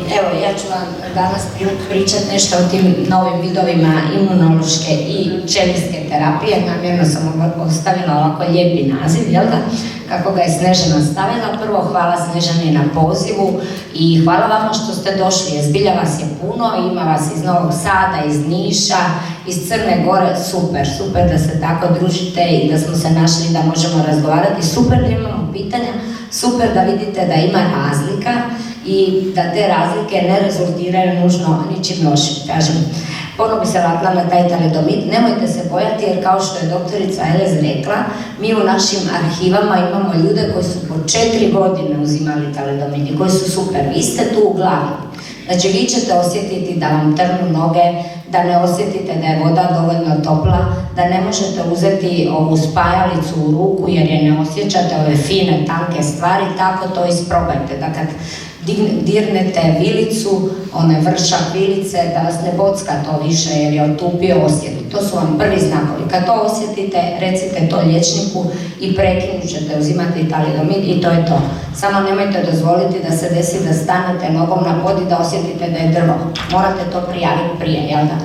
Evo, ja ću vam danas pričati nešto o tim novim vidovima imunološke i ćelijske terapije. Namjerno sam ostavila ovako lijepi naziv, jel da? Kako ga je Snežana stavila. Prvo, hvala Snežani na pozivu i hvala vama što ste došli. Zbilja vas je puno, ima vas iz Novog Sada, iz Niša, iz Crne Gore. Super da se tako družite i da smo se našli da možemo razgovarati. Super da imamo pitanja, super da vidite da ima razlika i da te razlike ne rezultiraju nužno ničim lošim. Kažem, ponovo bi se vratila na taj talidomid. Nemojte se bojati jer kao što je doktorica Elez rekla, mi u našim arhivama imamo ljude koji su po 4 godine uzimali talidomid i koji su super. Vi ste tu u glavi. Znači vi ćete osjetiti da vam trnu noge, da ne osjetite da je voda dovoljno topla, da ne možete uzeti ovu spajalicu u ruku jer je ne osjećate, ove fine, tanke stvari, tako to isprobajte. Da kad dirnete vilicu, one vršak vilice, da vas ne bocka to više jer je otupio osjeti. To su vam prvi znakovi. Kad to osjetite, recite to liječniku i prekinut ćete uzimati talidomid i to je to. Samo nemojte dozvoliti da se desi da stanete nogom na pod i da osjetite da je drvo. Morate to prijaviti prije, jel da?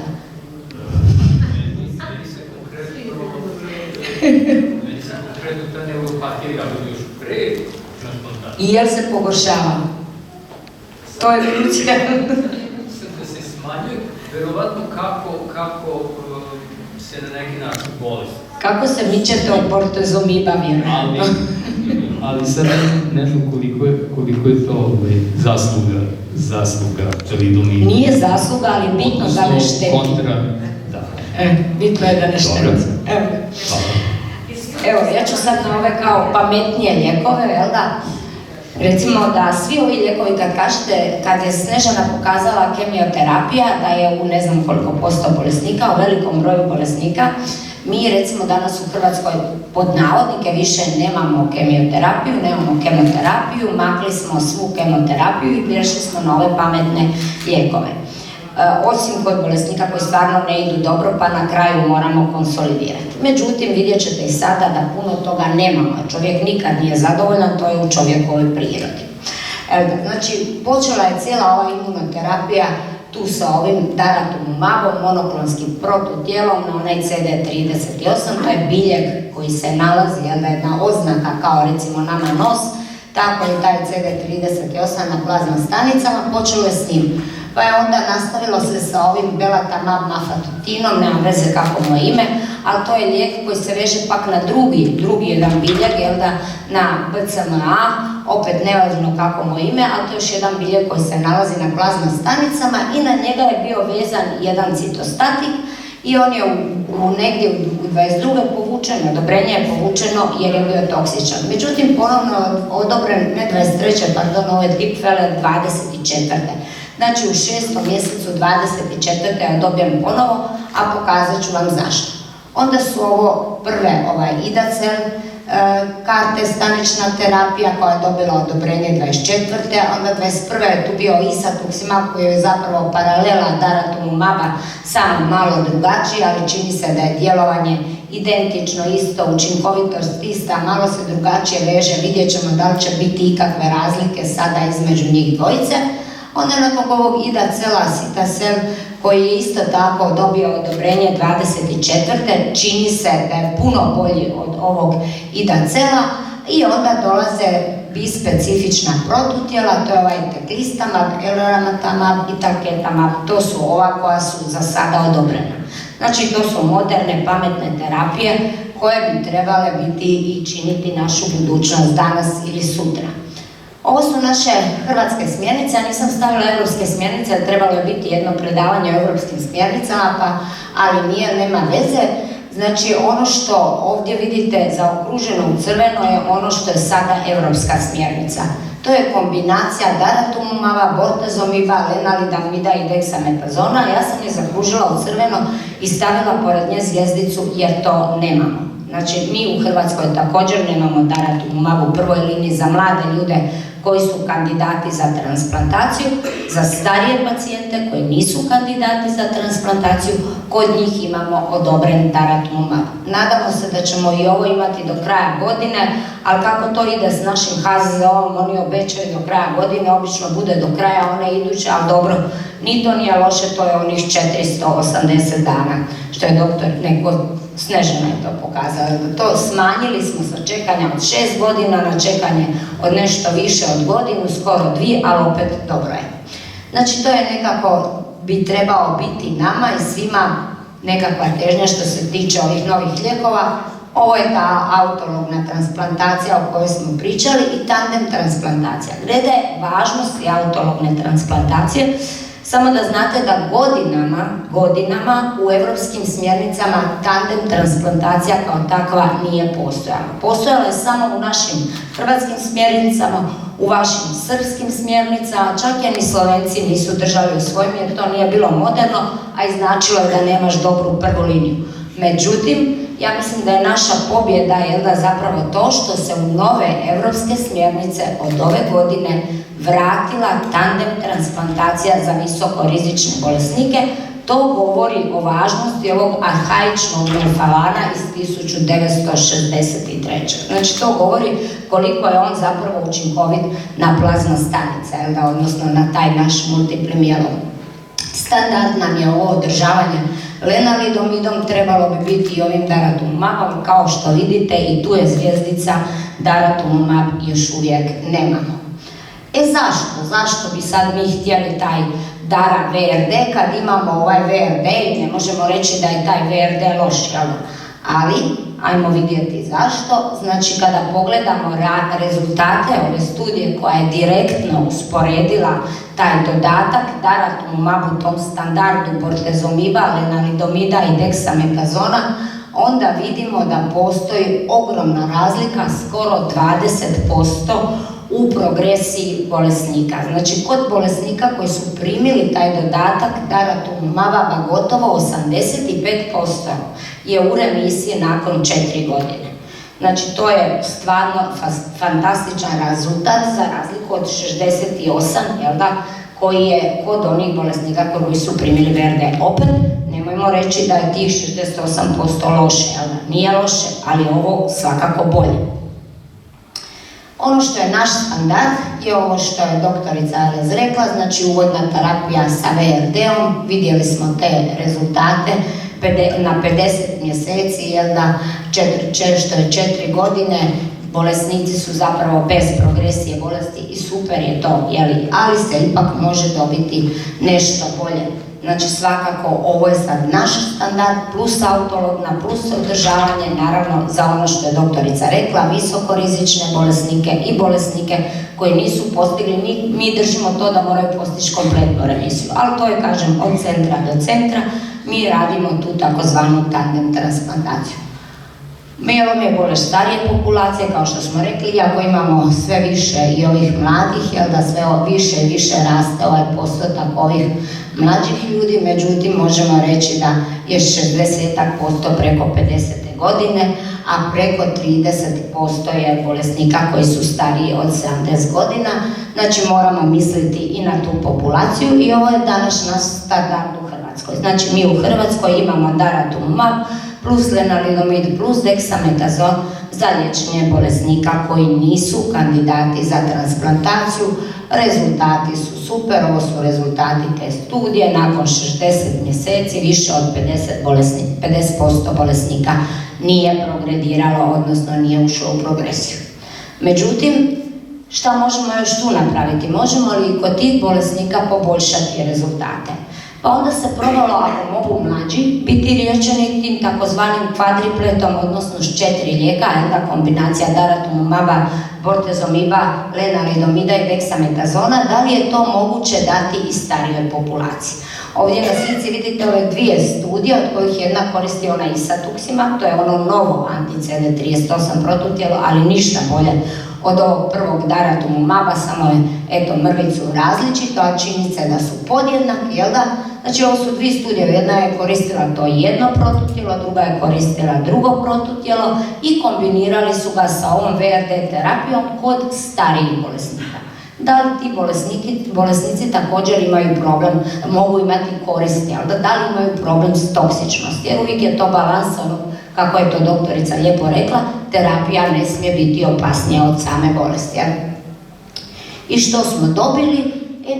Meni se konkretno ta neuropatija bude još pre transplantacije. I jel se pogoršava? To je krucijalno. Da se smanjuje, verovatno kako se na neki način bolest. Kako se mičete od bortezomida, vjerojatno? Ali sad ne znam koliko je to zasluga talidomida. Nije zasluga, ali bitno da ne šteti. Bitno je da ne šteti. Evo, ja ću sad na ove kao pametnije lijekove, jel da? Recimo da svi ovi lijekovi kad kažete, kad je Snežana pokazala kemioterapija, da je u ne znam koliko posto bolesnika, u velikom broju bolesnika, mi recimo danas u Hrvatskoj pod navodnike više nemamo kemoterapiju, makli smo svu kemoterapiju i prešli smo na ove pametne lijekove. Osim kod bolesnika koji stvarno ne idu dobro, pa na kraju moramo konsolidirati. Međutim, vidjet ćete i sada da puno toga nemamo. Čovjek nikad nije zadovoljan, to je u čovjekovoj prirodi. Znači, počela je cijela ova imunoterapija tu sa ovim daratumumabom, monoklonskim protutijelom na onaj CD38, to je biljeg koji se nalazi, jedna oznaka kao recimo nama nos, tako je taj CD38 na plazma stanicama, počelo je s njim. Pa je onda nastavilo se sa ovim belatamab mafatotinom, nema veze kako mu je ime, ali to je lijek koji se veže pak na drugi jedan biljeg, jel da, na BCMA, opet nevažno kako mu je ime, ali to je još jedan biljeg koji se nalazi na plazma stanicama i na njega je bio vezan jedan citostatik i on je negdje u 22. povučen, odobrenje je povučeno jer je bio toksičan. Međutim, ponovno odobren, ne 23. pardon, ovo je Dipfeler 24. Znači u 6. mjesecu 24. je odobren ponovo, a pokazat ću vam zašto. Onda su ovo prve Idacel, karte stanična terapija koja je dobila odobrenje 24. Onda 21. je tu bio isatuximab koji je zapravo paralela daratumumaba, samo malo drugačiji, ali čini se da je djelovanje identično, isto, učinkovitost ista, malo se drugačije veže, vidjet ćemo da li će biti ikakve razlike sada između njih dvojice. Onda nakon ovog Idacela, Sitacel, koji je isto tako dobio odobrenje 24. čini se da je puno bolji od ovog Idacela i onda dolaze bispecifična protutijela, to je ovaj teklistamab, elranatamab i talquetamab, to su ova koja su za sada odobrena. Znači to su moderne, pametne terapije koje bi trebale biti i činiti našu budućnost danas ili sutra. Ovo su naše hrvatske smjernice, ja nisam stavila europske smjernice, jer trebalo je biti jedno predavanje o europskim smjernicama, ali nije, nema veze. Znači ono što ovdje vidite zaokruženo u crveno je ono što je sada europska smjernica. To je kombinacija daratumumaba, bortezomida, lenalidomida i deksametazona. Ja sam je zaokružila u crveno i stavila pored nje zvjezdicu jer to nemamo. Znači, mi u Hrvatskoj također nemamo daratumumab u prvoj liniji za mlade ljude koji su kandidati za transplantaciju, za starije pacijente koji nisu kandidati za transplantaciju, kod njih imamo odobren daratumumab. Nadamo se da ćemo i ovo imati do kraja godine, ali kako to ide s našim HZZO-om, oni obećaju do kraja godine, obično bude do kraja one iduće, ali dobro, ni to nije loše, to je onih 480 dana, što je doktor Snežana je to pokazala. To smanjili smo sa čekanja od 6 godina na čekanje od nešto više od godinu, skoro 2, ali opet dobro je. Znači to je nekako bi trebao biti nama i svima nekakva težnja što se tiče ovih novih lijekova. Ovo je ta autologna transplantacija o kojoj smo pričali i tandem transplantacija. Glede važnosti autologne transplantacije, samo da znate da godinama u europskim smjernicama tandem transplantacija kao takva nije postojala. Postojala je samo u našim hrvatskim smjernicama, u vašim srpskim smjernicama, čak je ni Slovenci nisu držali u svojim jer to nije bilo moderno, a i značilo je da nemaš dobru prvu liniju. Međutim, ja mislim da je naša pobjeda zapravo to što se u nove evropske smjernice od ove godine vratila tandem transplantacija za visokorizične bolesnike. To govori o važnosti ovog arhaičnog Melphalana iz 1963. Znači to govori koliko je on zapravo učinkovit na plazma stanice, odnosno na taj naš multipli mielom. Standard nam je ovo održavanje lenalidomidom, trebalo bi biti i ovim daratumumabom, kao što vidite i tu je zvijezdica, daratumumab još uvijek nemamo. Zašto bi sad mi htjeli taj Dara VRD kad imamo ovaj VRD i ne možemo reći da je taj VRD loš, ali ajmo vidjeti zašto. Znači kada pogledamo rezultate ove studije koja je direktno usporedila taj dodatak daratumumab u tom standardu bortezomiba, lenalidomida i deksametazona, onda vidimo da postoji ogromna razlika, skoro 20% u progresiji bolesnika. Znači, kod bolesnika koji su primili taj dodatak daratumumaba, gotovo 85% je u remisiji nakon 4 godine. Znači, to je stvarno fantastičan rezultat za razliku od 68, koji je kod onih bolesnika koji su primili VRD. Opet, nemojmo reći da je tih 68% loše, nije loše, ali ovo svakako bolje. Ono što je naš standard je ovo što je doktorica Alez rekla, znači uvodna terapija sa VRD-om, vidjeli smo te rezultate na 50 mjeseci, što je 4 godine, bolesnici su zapravo bez progresije bolesti i super je to, ali se ipak može dobiti nešto bolje. Znači svakako ovo je sad naš standard, plus autologna, plus održavanje, naravno za ono što je doktorica rekla, visokorizične bolesnike i bolesnike koji nisu postigli, mi držimo to da moraju postići kompletnu remisiju, ali to je, kažem, od centra do centra, mi radimo tu takozvanu tandem transplantaciju. Mielom je bolest starije populacije, kao što smo rekli, iako imamo sve više i ovih mladih, da sve više i više raste ovaj postotak ovih mlađih ljudi, međutim možemo reći da je 60% preko 50. godine, a preko 30% je bolesnika koji su stariji od 70 godina, znači moramo misliti i na tu populaciju i ovo je danas naš standard u Hrvatskoj. Znači mi u Hrvatskoj imamo daratumumab, plus lenalidomid, plus deksametazon za liječenje bolesnika koji nisu kandidati za transplantaciju. Rezultati su super, ovo su rezultati te studije, nakon 60 mjeseci više od 50% bolesnika nije progrediralo, odnosno nije ušlo u progresiju. Međutim, šta možemo još tu napraviti? Možemo li kod tih bolesnika poboljšati rezultate? Pa onda se probalo, ako mogu mlađi, biti liječeni tim takozvanim kvadripletom, odnosno s 4 lijeka, kombinacija daratumumaba, bortezomiba, lenalidomida i deksametazona, da li je to moguće dati i starijoj populaciji. Ovdje na slici vidite ove 2 studije, od kojih jedna koristi ona isatuximab, to je ono novo anti-CD38 protutijelo, ali ništa bolje od ovog prvog daratumumaba, samo je mrvicu različito, a čini se da su podjednaki, Znači ovo su 2 studije, jedna je koristila to jedno protutijelo, druga je koristila drugo protutijelo i kombinirali su ga sa ovom VRD terapijom kod starijih bolesnika. Da li ti bolesnici također imaju problem, mogu imati koristi, ali da li imaju problem s toksičnosti, jer uvijek je to balans, kako je to doktorica lijepo rekla, terapija ne smije biti opasnija od same bolesti. I što smo dobili?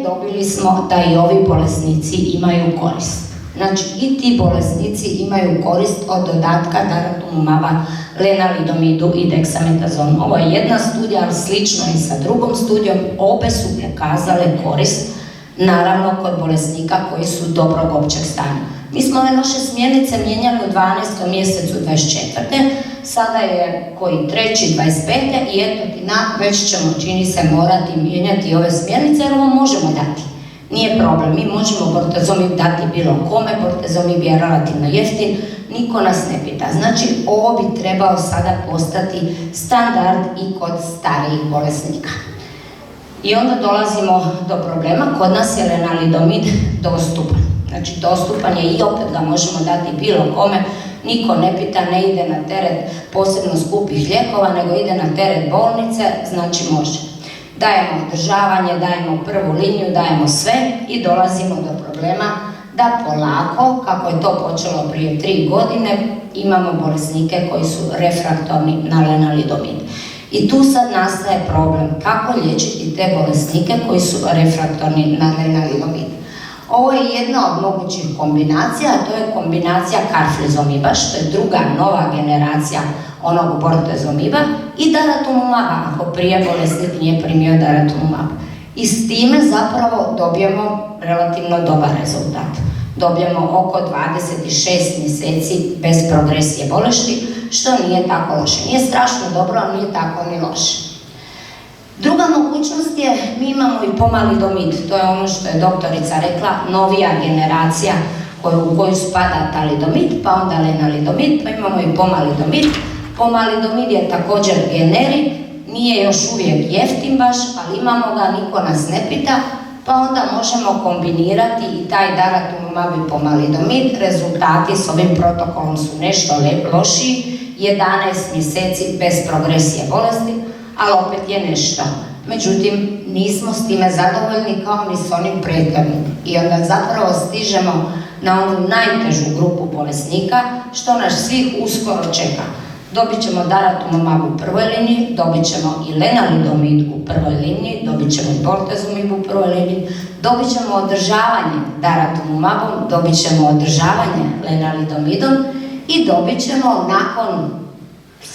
Dobili smo da i ovi bolesnici imaju korist. Znači i ti bolesnici imaju korist od dodatka daratumumaba, lenalidomidu i deksametazonu. Ovo je jedna studija, ali slično i sa drugom studijom, obe su pokazale korist, naravno kod bolesnika koji su dobrog općeg stanja. Mi smo ove naše smjernice mijenjali u 12. mjesecu 24. Sada je koji 3. 25. i eto ti već ćemo, čini se, morati mijenjati ove smjernice jer ovo možemo dati. Nije problem, mi možemo bortezomib dati bilo kome, bortezomib je relativno jeftin, niko nas ne pita. Znači, ovo bi trebao sada postati standard i kod starijih bolesnika. I onda dolazimo do problema, kod nas je lenalidomid dostupan. Znači, dostupan je i opet ga možemo dati bilo kome, niko ne pita, ne ide na teret posebno skupih lijekova, nego ide na teret bolnice, znači može. Dajemo održavanje, dajemo prvu liniju, dajemo sve i dolazimo do problema da polako, kako je to počelo prije 3 godine, imamo bolesnike koji su refraktorni na lenalidomid. I tu sad nastaje problem kako liječiti te bolesnike koji su refraktorni na lenalidomid. Ovo je jedna od mogućih kombinacija, a to je kombinacija karflizomiba, što je druga nova generacija onog bortezomiba i daratumumaba, ako prije bolesnik nije primio daratumumab. I s time zapravo dobijemo relativno dobar rezultat. Dobijemo oko 26 mjeseci bez progresije bolesti, što nije tako loše. Nije strašno dobro, ali nije tako ni loše. Druga mogućnost je, mi imamo i pomalidomid, to je ono što je doktorica rekla, novija generacija u koju spada talidomid, pa onda lenalidomid, pa imamo i pomalidomid. Pomalidomid je također generik, nije još uvijek jeftin baš, ali imamo ga, niko nas ne pita, pa onda možemo kombinirati i taj daratumumab i pomalidomid. Rezultati s ovim protokolom su nešto lošiji, 11 mjeseci bez progresije bolesti, ali opet je nešto. Međutim, nismo s time zadovoljni kao ni s onim prethodnim. I onda zapravo stižemo na onu najtežu grupu bolesnika, što nas svih uskoro čeka. Dobit ćemo daratumumab u prvoj liniji, dobit ćemo i lenalidomid u prvoj liniji, dobit ćemo i bortezomib u prvoj liniji, dobit ćemo održavanje daratumumabom, dobit ćemo održavanje lenalidomidom i dobit ćemo nakon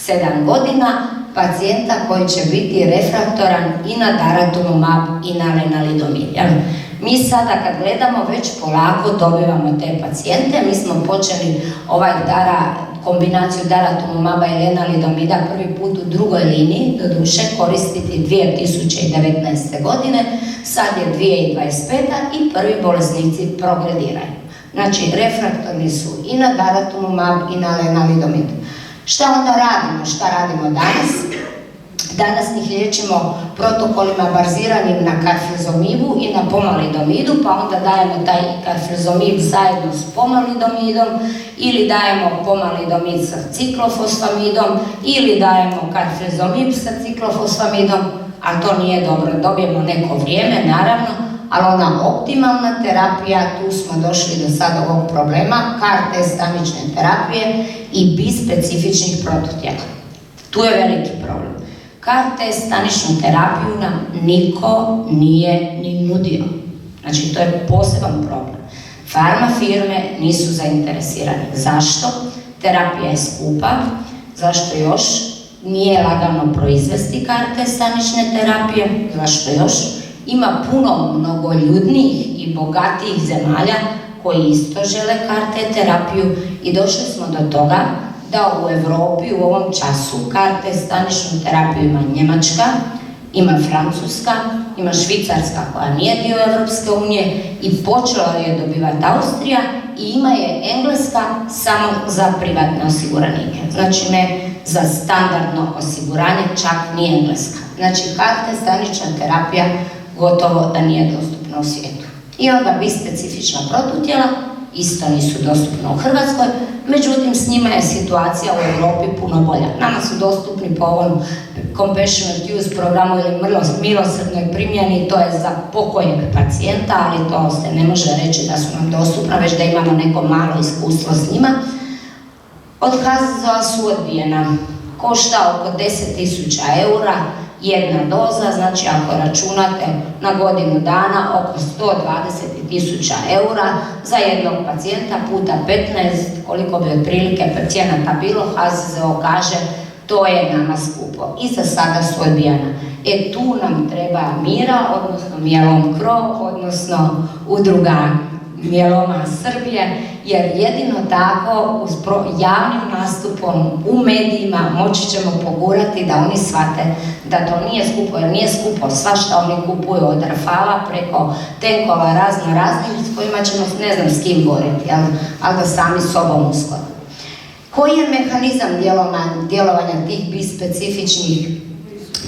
7 godina pacijenta koji će biti refraktoran i na daratumumab i na lenalidomid. Mi sada kad gledamo već polako dobivamo te pacijente, mi smo počeli kombinaciju daratumumaba i lenalidomida prvi put u drugoj liniji, doduše koristiti 2019. godine, sad je 2025. i prvi bolesnici progrediraju. Znači, refraktorni su i na daratumumab i na lenalidomid. Šta onda radimo? Šta radimo danas? Danas ih liječimo protokolima baziranim na karflizomibu i na pomalidomidu, pa onda dajemo taj karflizomib zajedno s pomalidomidom, ili dajemo pomalidomid sa ciklofosfamidom, ili dajemo karflizomib sa ciklofosfamidom, a to nije dobro. Dobijemo neko vrijeme, naravno, ali ona optimalna terapija, tu smo došli do sada ovog problema, CAR-T stanične terapije i bispecifičnih prototijela. Tu je veliki problem. CAR-T staničnu terapiju nam niko nije ni nudio. Znači, to je poseban problem. Farma firme nisu zainteresirane. Zašto? Terapija je skupa. Zašto još? Nije lagano proizvesti CAR-T stanične terapije. Zašto još? Ima puno mnogoljudnijih i bogatijih zemalja koji isto žele CAR-T terapiju i došli smo do toga da u Europi u ovom času CAR-T staničnu terapiju ima Njemačka, ima Francuska, ima Švicarska koja nije dio Europske unije i počela je dobivati Austrija i ima je Engleska samo za privatne osiguranike. Znači ne za standardno osiguranje, čak ni Engleska. Znači CAR-T stanična terapija gotovo da nije dostupna u svijetu. I onda bispecifična protutijela isto nisu dostupne u Hrvatskoj, međutim s njima je situacija u Europi puno bolja. Nama su dostupni po ovom compassionate use programu ili milosrdnoj primjeni, to je za pokojeg pacijenta, ali to se ne može reći da su nam dostupna, već da imamo neko malo iskustvo s njima. Od HZZO-a su odbijena. Košta oko 10.000 eura jedna doza, znači ako računate na godinu dana oko 120.000 eura za jednog pacijenta puta 15, koliko bi otprilike pacijenata bilo, HZZO kaže to je nama skupo i za sada su odbijena. Tu nam treba Mira, odnosno Mielom Kro, odnosno udruga Mieloma Srbije, jer jedino tako javnim nastupom u medijima moći ćemo pogurati da oni shvate da to nije skupo, jer nije skupo svašta oni kupuju od Rafala preko tenkova raznih s kojima ćemo ne znam s kim boriti, ali da sami sobom uskoro. Koji je mehanizam djelovanja tih bispecifičnih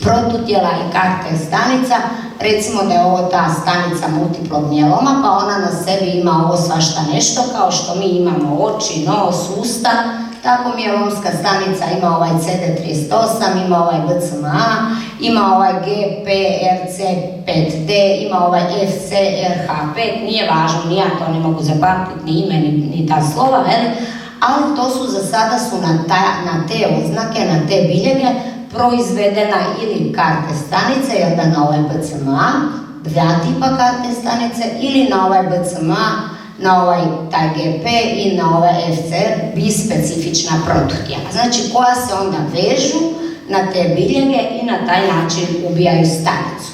protutijela i karte stanica? Recimo da je ovo ta stanica multiplog mieloma, pa ona na sebi ima ovo svašta nešto, kao što mi imamo oči, nos, usta, tako mielomska stanica ima ovaj CD38, ima ovaj BCMA, ima ovaj GPRC5D, ima ovaj FCRH5, nije važno, ni ja to ne mogu zapamtiti, ni ime, ni ta slova, ali to su za sada su na te oznake, na te biljege proizvedena ili karte stanice, jer da na ovaj BCMA, dva tipa karte stanice, ili na ovaj BCMA, na ovaj taj GP i na ovaj FCR, bispecifična protutijela. Znači koja se onda vežu na te biljege i na taj način ubijaju stanicu.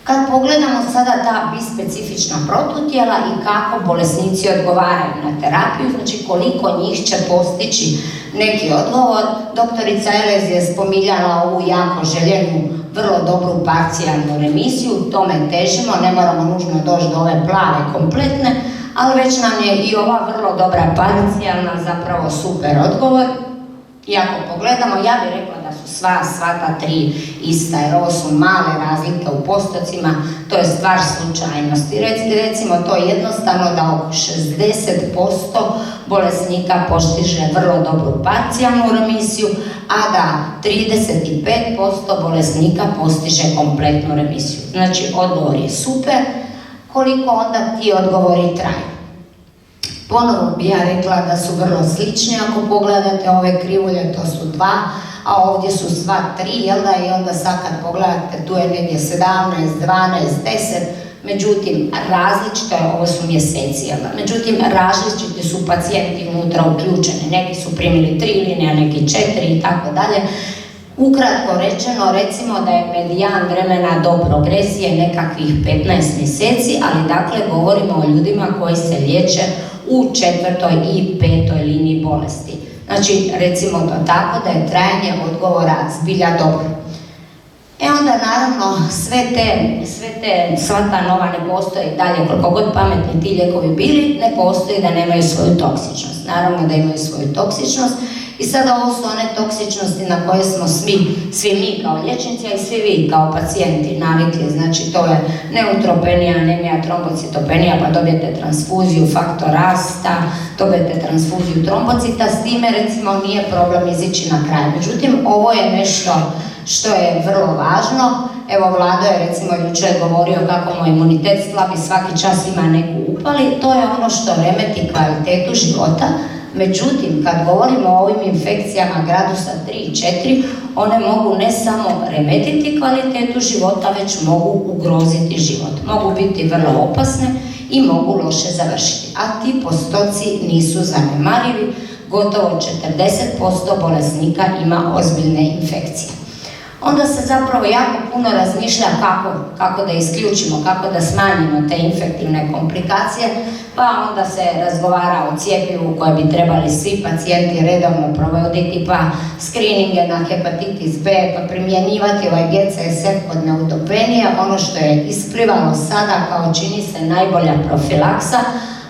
Kad pogledamo sada ta bispecifična protutijela i kako bolesnici odgovaraju na terapiju, znači koliko njih će postići neki odgovor, doktorica Elez je spominjala ovu jako željenu, vrlo dobru parcijalnu remisiju, tome težimo, ne moramo nužno doći do ove plave kompletne, ali već nam je i ova vrlo dobra parcijalna zapravo super odgovor. I ako pogledamo, ja bih rekla da su sva ta tri ista, jer ovo su male razlike u postocima, to je stvar slučajnosti. Recimo to jednostavno da oko 60% bolesnika postiže vrlo dobru parcijalnu remisiju, a da 35% bolesnika postiže kompletnu remisiju. Znači, odgovor je super. Koliko onda ti odgovori traju? Ponovo bi ja rekla da su vrlo slični, ako pogledate ove krivulje, to su 2, a ovdje su sva 3, jel da? I onda sad kad pogledate, tu je negdje 17, 12, 10, međutim, različito je, ovo su mjeseci, jel da? Međutim, različiti su pacijenti unutra uključeni, neki su primili 3 linije, neki 4 i tako dalje. Ukratko rečeno, recimo da je medijan vremena do progresije nekakvih 15 mjeseci, ali dakle govorimo o ljudima koji se liječe u 4. i 5. liniji bolesti. Znači, recimo to tako da je trajanje odgovora zbilja dobro. Onda naravno sva ta nova ne postoji dalje, koliko god pametni ti lijekovi bili, ne postoji da nemaju svoju toksičnost. Naravno da imaju svoju toksičnost. I sada ovo su one toksičnosti na koje smo svi mi kao liječnici, a i svi vi kao pacijenti navikli. Znači to je neutropenija, anemija, trombocitopenija, pa dobijete transfuziju, faktor rasta, dobijete transfuziju trombocita, s time recimo nije problem izići na kraj. Međutim, ovo je nešto što je vrlo važno. Evo, Vlado je recimo jučer govorio kako mu imunitet slabi, svaki čas ima neku upali, to je ono što remeti kvalitetu života. Međutim, kad govorimo o ovim infekcijama gradusa 3 i 4, one mogu ne samo remetiti kvalitetu života, već mogu ugroziti život. Mogu biti vrlo opasne i mogu loše završiti. A ti postoci nisu zanemarivi, gotovo 40% bolesnika ima ozbiljne infekcije. Onda se zapravo jako puno razmišlja kako da isključimo, kako da smanjimo te infektivne komplikacije, pa onda se razgovara o cijepivu koje bi trebali svi pacijenti redovno provoditi, pa skrininge na hepatitis B, pa primjenjivati ovaj GCSF kod neutropenije, ono što je isplivalo sada kao čini se najbolja profilaksa,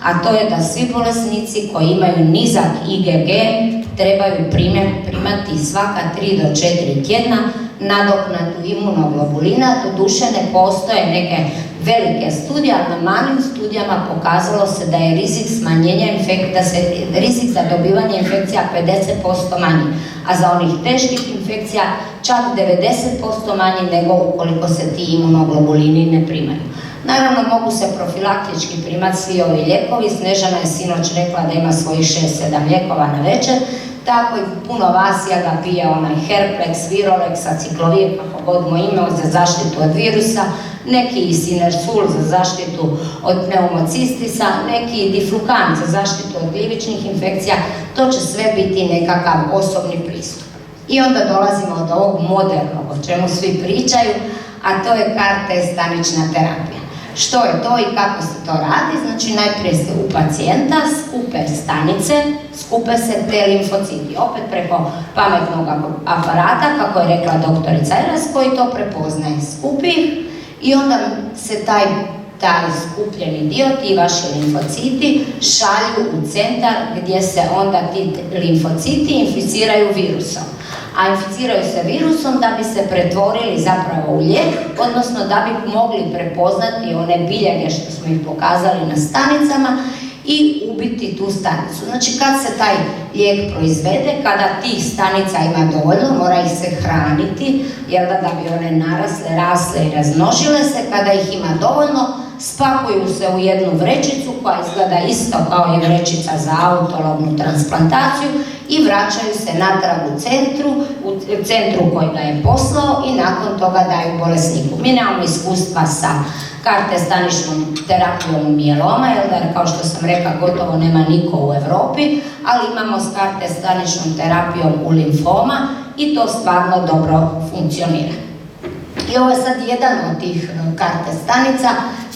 a to je da svi bolesnici koji imaju nizak IgG trebaju primati svaka 3 do 4 tjedna nadoknadu imunoglobulina. Doduše ne postoje neke velike studije, ali na malim studijama pokazalo se da je rizik smanjenja rizik za dobivanje infekcija 50% manji, a za onih teških infekcija čak 90% manji nego ukoliko se ti imunoglobulini ne primaju. Naravno, mogu se profilaktički primati svi ovi lijekovi. Snežana je sinoć rekla da ima svojih 6-7 lijekova na večer, tako i puno vas da pije onaj Herplex, Virolex, Aciclovir, kako god mu ime, za zaštitu od virusa, neki i Sinersul za zaštitu od pneumocistisa, neki diflukan za zaštitu od gljivičnih infekcija. To će sve biti nekakav osobni pristup. I onda dolazimo do ovog modernog, o čemu svi pričaju, a to je CAR-T stanična terapija. Što je to i kako se to radi? Znači, najprije se u pacijenta skupe stanice, skupe se te limfociti, opet preko pametnog aparata, kako je rekla doktorica Eres, koji to prepoznaje. Skupi ih i onda se taj skupljeni dio, ti vaši limfociti, šalju u centar gdje se onda ti limfociti inficiraju virusom. A inficiraju se virusom da bi se pretvorili zapravo u lijek, odnosno da bi mogli prepoznati one biljege što smo ih pokazali na stanicama i ubiti tu stanicu. Znači, kad se taj lijek proizvede, kada tih stanica ima dovoljno, mora ih se hraniti, jer da bi one narasle, rasle i razmnožile se, kada ih ima dovoljno, spakuju se u jednu vrećicu koja izgleda isto kao i vrećica za autolognu transplantaciju i vraćaju se natrag u centru koji ga je poslao i nakon toga daju bolesniku. Mi nemamo iskustva sa CAR-T staničnom terapijom mijeloma, jer kao što sam rekla, gotovo nema niko u Europi, ali imamo s CAR-T staničnom terapijom u limfoma i to stvarno dobro funkcionira. I ovo je sad jedan od tih CAR-T stanica,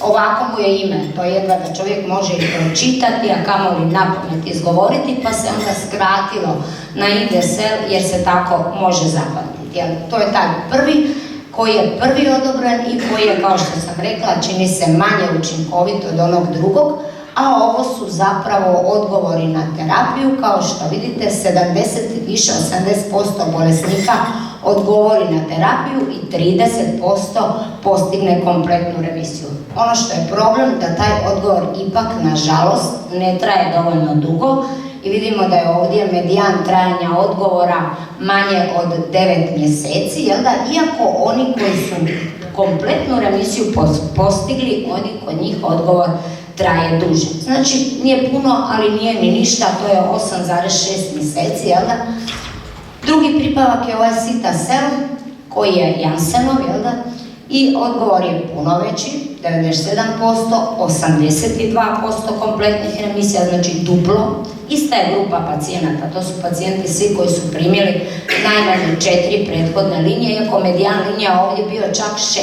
ovako mu je ime, to je jedva da čovjek može i pročitati, a kamoli napamet izgovoriti, pa se onda skratilo na IDSL jer se tako može zapamtiti. To je taj prvi koji je prvi odobren i koji je, kao što sam rekla, čini se manje učinkovit od onog drugog, a ovo su zapravo odgovori na terapiju. Kao što vidite, 70 više od 70% bolesnika odgovori na terapiju i 30% postigne kompletnu remisiju. Ono što je problem da taj odgovor ipak, nažalost, ne traje dovoljno dugo i vidimo da je ovdje medijan trajanja odgovora manje od 9 mjeseci, iako oni koji su kompletnu remisiju postigli, kod njih odgovor traje duže. Znači, nije puno, ali nije ni ništa, to je 8,6 mjeseci, Drugi pripavak je ovaj Sitacel, koji je Janssenov, i odgovor je puno veći, 97%, 82% kompletnih remisija, znači duplo. Ista je grupa pacijenata, to su pacijenti svi koji su primili najmanje 4 prethodne linije, iako medijan linija ovdje bio čak 6.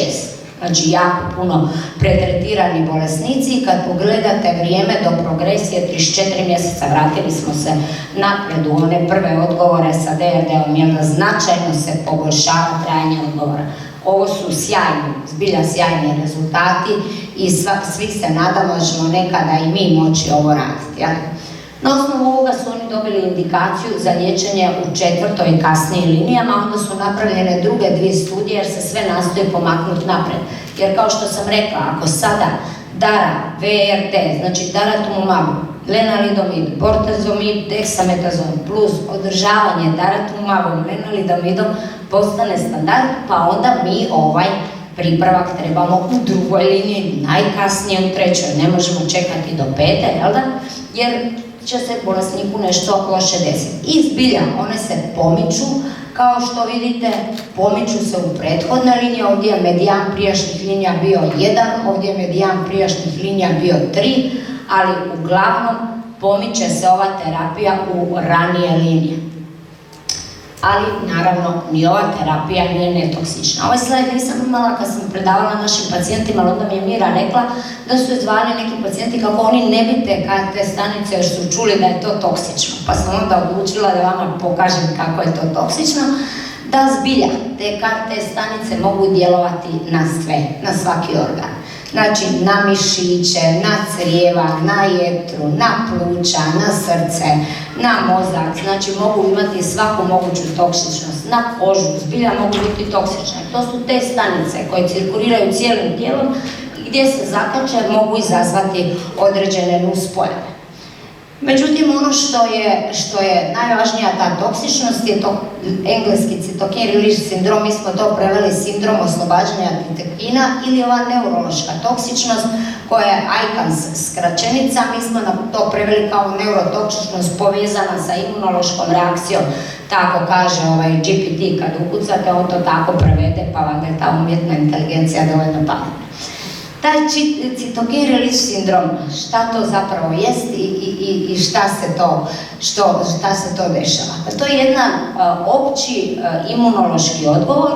Znači, jako puno pretretirani bolesnici i kad pogledate vrijeme do progresije 34 mjeseca, vratili smo se napred u one prve odgovore sa DRD-om, značajno se poboljšava trajanje odgovora. Ovo su sjajni, zbilja sjajni rezultati i svi se nadamo da ćemo nekada i mi moći ovo raditi. Na osnovu ovoga su oni dobili indikaciju za liječenje u 4. i kasnijim linijama, onda su napravljene druge 2 studije jer se sve nastoji pomaknuti napred. Jer kao što sam rekla, ako sada Dara, VRT, znači daratumumab, lenalidomid, bortezomib, dexametazon plus održavanje daratumumabom, lenalidomidom postane standard, pa onda mi ovaj pripravak trebamo u 2. liniji, najkasnije u 3. Ne možemo čekati do 5. Jer će se bolesniku nešto loše desiti. I zbilja, one se pomiču, kao što vidite, pomiču se u prethodne linije, ovdje je medijan prijašnjih linija bio 1, ovdje je medijan prijašnjih linija bio 3, ali uglavnom pomiče se ova terapija u ranije linije. Ali, naravno, ni ova terapija nije netoksična. Ovaj slajd nisam imala kad sam predavala našim pacijentima, ali onda mi je Mira rekla da su izvali neki pacijenti kako oni ne bi te stanice jer su čuli da je to toksično. Pa sam onda odlučila da vama pokažem kako je to toksično. Da zbilja, te CAR-T stanice mogu djelovati na sve, na svaki organ. Znači, na mišiće, na crijeva, na jetru, na pluća, na srce, na mozak, znači mogu imati svaku moguću toksičnost, na kožu, zbilja mogu biti toksične. To su te stanice koje cirkuliraju cijelim tijelom gdje se zakače mogu izazvati određene nuspojave. Međutim, ono što je najvažnija ta toksičnost je to engleski cytokine release sindrom, mi smo to preveli sindrom oslobađanja cytokina ili ova neurološka toksičnost koja je ICANS skraćenica, mi smo to preveli kao neurotoksičnost povezana sa imunološkom reakcijom, tako kaže GPT kad ukucate, on to tako prevede, pa vam je ta umjetna inteligencija dovoljno pametna. Taj cytokine release sindrom, šta to zapravo jest i šta se to dešava? To je jedan opći imunološki odgovor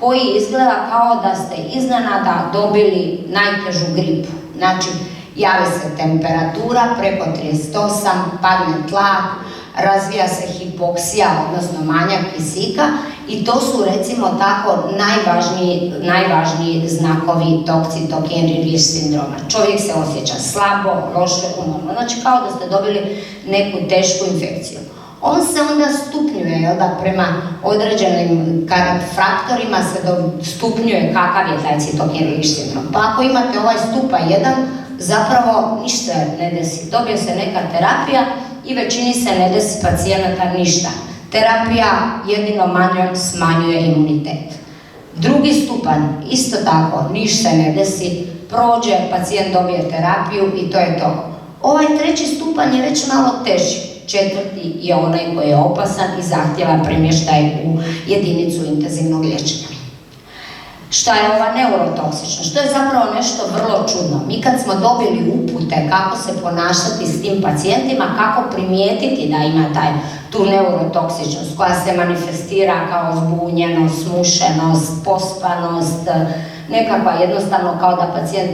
koji izgleda kao da ste iznenada dobili najtežu gripu. Znači, javi se temperatura preko 38, padne tlak, razvija se hipoksija, odnosno manjak kisika i to su recimo tako najvažniji znakovi tog cytokine release sindroma. Čovjek se osjeća slabo, loše, umorno, znači kao da ste dobili neku tešku infekciju. On se onda stupnjuje, jel da, prema određenim faktorima se stupnjuje kakav je taj cytokine release sindrom. Pa ako imate ovaj stupanj 1, zapravo ništa ne desi, dobije se neka terapija i većini se ne desi pacijenata ništa. Terapija jedino manje smanjuje imunitet. Drugi stupanj, isto tako, ništa se ne desi, prođe, pacijent dobije terapiju i to je to. Ovaj treći stupanj je već malo teži. Četvrti je onaj koji je opasan i zahtjeva premještaj u jedinicu intenzivnog liječenja. Šta je ova neurotoksičnost? To je zapravo nešto vrlo čudno. Mi kad smo dobili upute kako se ponašati s tim pacijentima, kako primijetiti da ima tu neurotoksičnost koja se manifestira kao zbunjenost, smušenost, pospanost, nekakva jednostavno kao da pacijent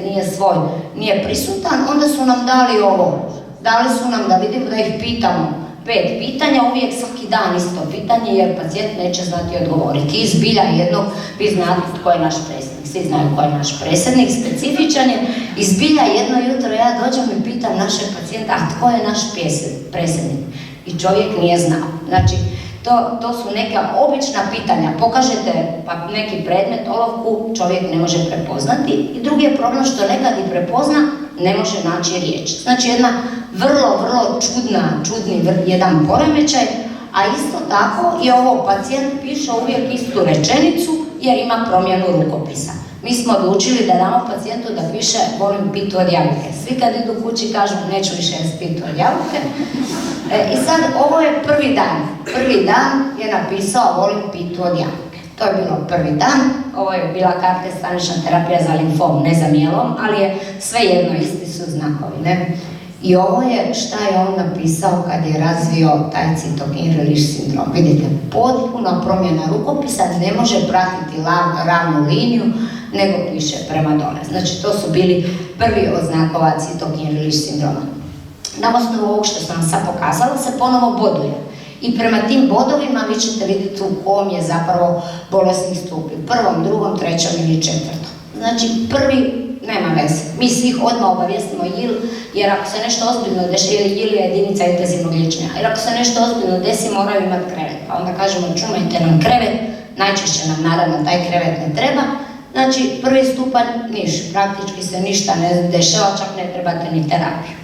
nije prisutan, onda su nam dali ovo. Dali su nam da vidimo da ih pitamo 5 pitanja, uvijek svaki dan isto pitanje jer pacijent neće znati odgovoriti. I zbilja jednog, vi znate tko je naš predsjednik, svi znaju tko je naš predsjednik, specifičan je. I zbilja jedno jutro ja dođem i pitam našeg pacijenta, a tko je naš predsjednik? I čovjek nije znao. Znači, to su neka obična pitanja. Pokažete pa neki predmet, olovku, čovjek ne može prepoznati. I drugi je problem što nekad i prepozna, ne može naći riječ. Znači jedna vrlo čudni jedan poremećaj, a isto tako i ovo pacijent piše uvijek istu rečenicu jer ima promjenu rukopisa. Mi smo odlučili da damo pacijentu da piše volim pitu od jabuke. Svi kad idu kući kažu neću više jesti pitu od jabuke. I sad ovo je prvi dan. Prvi dan je napisao volim pitu od jabuke. To je bilo prvi dan, ovo je bila kartestanična terapija za limfom, ne za mijelom, ali je svejedno isti su znakovi, ne? I ovo je šta je on napisao kad je razvio taj cytokine release sindrom. Vidite, potpuna promjena rukopisa, ne može pratiti ravnu liniju, nego piše prema dole. Znači, to su bili prvi od znakova cytokine release sindroma. Na osnovu ovog što sam vam sad pokazala se ponovo boduje. I prema tim bodovima vi ćete vidjeti u kom je zapravo bolesnih stupnju. Prvom, drugom, trećom ili četvrtom. Znači, prvi nema veze. Mi svih odmah obavijestimo JIL, jer ako se nešto ozbiljno desi, JIL je jedinica intenzivnog liječenja, jer ako se nešto ozbiljno desi, moraju imati krevet. Pa onda kažemo, čuvajte nam krevet, najčešće nam naravno taj krevet ne treba. Znači, prvi stupanj, praktički se ništa ne dešava, čak ne trebate ni terapiju.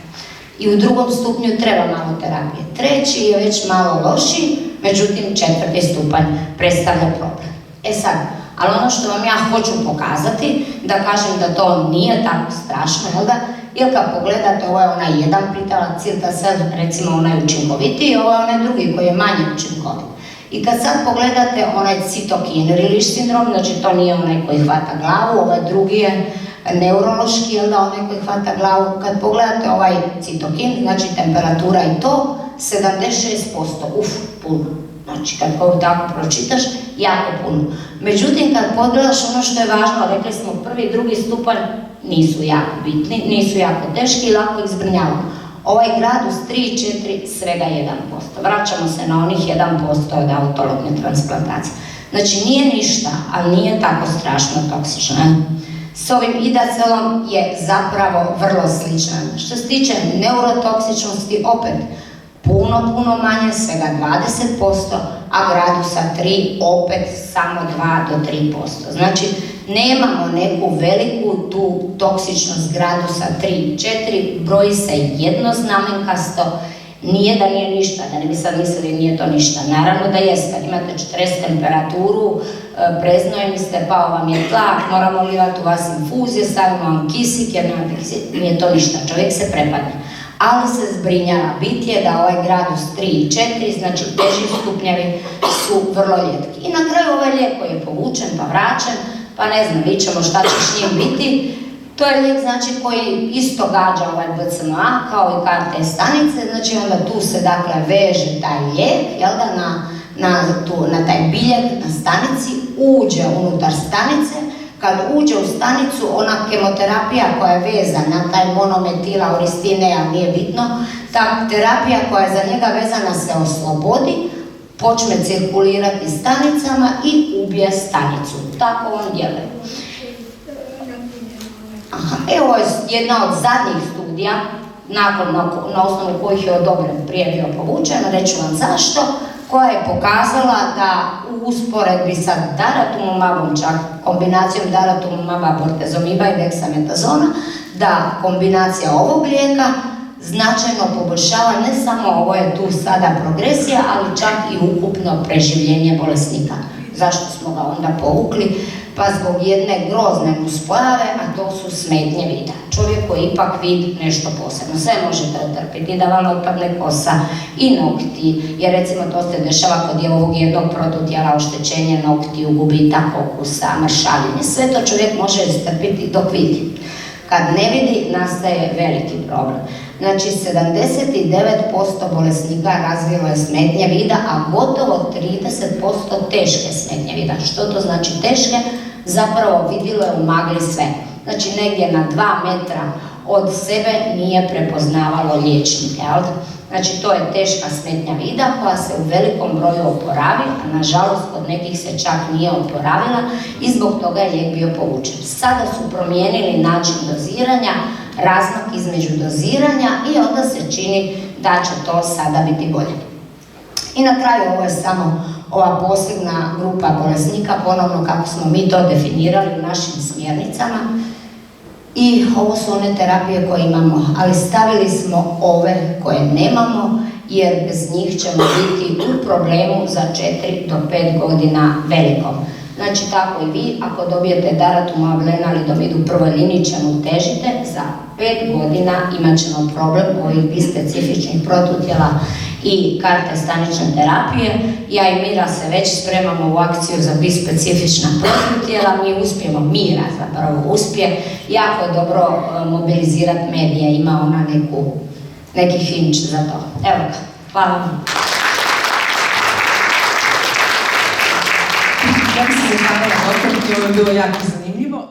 I u drugom stupnju treba malo terapije. Treći je već malo lošiji, međutim četvrti stupanj predstavlja problem. E sad, ali ono što vam ja hoću pokazati, da kažem da to nije tako strašno, jel da? Jer kad pogledate, ovo je onaj jedan pritavac, da sad recimo onaj učinkovitiji, ovo je onaj drugi koji je manje učinkovit. I kad sad pogledate onaj cytokine release sindrom, znači to nije onaj koji hvata glavu, ovaj drugi je neurološki, jel da, onaj koji hvata glavu. Kad pogledate ovaj cytokin, znači temperatura i to, 76%, puno. Znači, kad tako pročitaš, jako puno. Međutim, kad pogledaš ono što je važno, rekli smo prvi i drugi stupanj nisu jako bitni, nisu jako teški i lako ih zbrinjavamo. Ovaj gradus 3 i 4 svega 1%. Vraćamo se na onih 1% od autologne transplantacije. Znači, nije ništa, ali nije tako strašno toksično. S ovim idacelom je zapravo vrlo slična. Što se tiče neurotoksičnosti, opet, puno manje, svega 20%, a gradusa 3 opet samo 2 do 3%. Znači, Nemamo neku veliku tu toksičnu zgradu sa 3-4, broji se jednoznamenkasto, nije da nije ništa, da ne bi sad mislili nije to ništa. Naravno da jest, kad imate 40 temperaturu, preznojeni ste, pao vam je tlak, moramo livati u vas infuzije, stavimo vam kisik, jer nemate kisik, nije to ništa, čovjek se prepadne. Ali se zbrinjava, bit je da ovaj gradus 3 i 4, znači teži stupnjevi su vrlo rijetki. I na kraju ovaj lijek koji je povučen pa vraćen, pa ne znam, vidit ćemo šta će s njim biti. To je lijek znači koji isto gađa ovaj BCMA kao i KRT stanice, znači onda tu se dakle veže taj lijek, jel da, na taj biljeg na stanici, uđe unutar stanice. Kad uđe u stanicu, ona kemoterapija koja je vezana na taj monometila a nije bitno, ta terapija koja je za njega vezana se oslobodi, počne cirkulirati stanicama i ubije stanicu. Tako on djeluje. Evo je jedna od zadnjih studija, na osnovu kojih je odobren, prije bio povučen, reću vam zašto, koja je pokazala da u usporedbi sa daratumumabom, čak kombinacijom daratumumaba, bortezomiba i deksametazona, da kombinacija ovog lijeka značajno poboljšava ne samo ovo je tu sada progresija, ali čak i ukupno preživljenje bolesnika. Zašto smo ga onda povukli? Pa zbog jedne grozne nuspojave, a to su smetnje vida. Čovjek koji ipak vid nešto posebno, sve možete otrpiti, da vam otpadne kosa i nokti, jer recimo to se dešava kod ovog jednog protutijela, oštećenje noktiju, gubitak okusa, mršavljenje, sve to čovjek može istrpiti dok vidi. Kad ne vidi, nastaje veliki problem. Znači, 79% bolesnika razvilo je smetnje vida, a gotovo 30% teške smetnje vida. Što to znači teške? Zapravo vidjelo je u magli sve. Znači, negdje na 2 metra od sebe nije prepoznavalo liječnike. Znači, to je teška smetnja vida koja se u velikom broju oporavi, a nažalost kod nekih se čak nije oporavila i zbog toga je lijek bio povučen. Sada su promijenili način doziranja, razmak između doziranja i onda se čini da će to sada biti bolje. I na kraju ovo je samo ova posebna grupa bolesnika, ponovno kako smo mi to definirali u našim smjernicama. I ovo su one terapije koje imamo, ali stavili smo ove koje nemamo, jer bez njih ćemo biti u problemu za 4 do 5 godina velikom. Znači tako i vi, ako dobijete daratumumab, lenalidomid u prvoj liniji čemu težite, za 5 godina imat ćemo problem ovih bispecifičnih protutijela i KRT stanične terapije. Ja i Mira se već spremamo u akciju za bispecifična protutijela, mi uspijemo, Mira zapravo uspije, jako je dobro mobilizirati medije, ima ona neki hinč za to. Evo ga, hvala vam. Ja bi se zahvalila doktorici, ovo je bilo jako zanimljivo.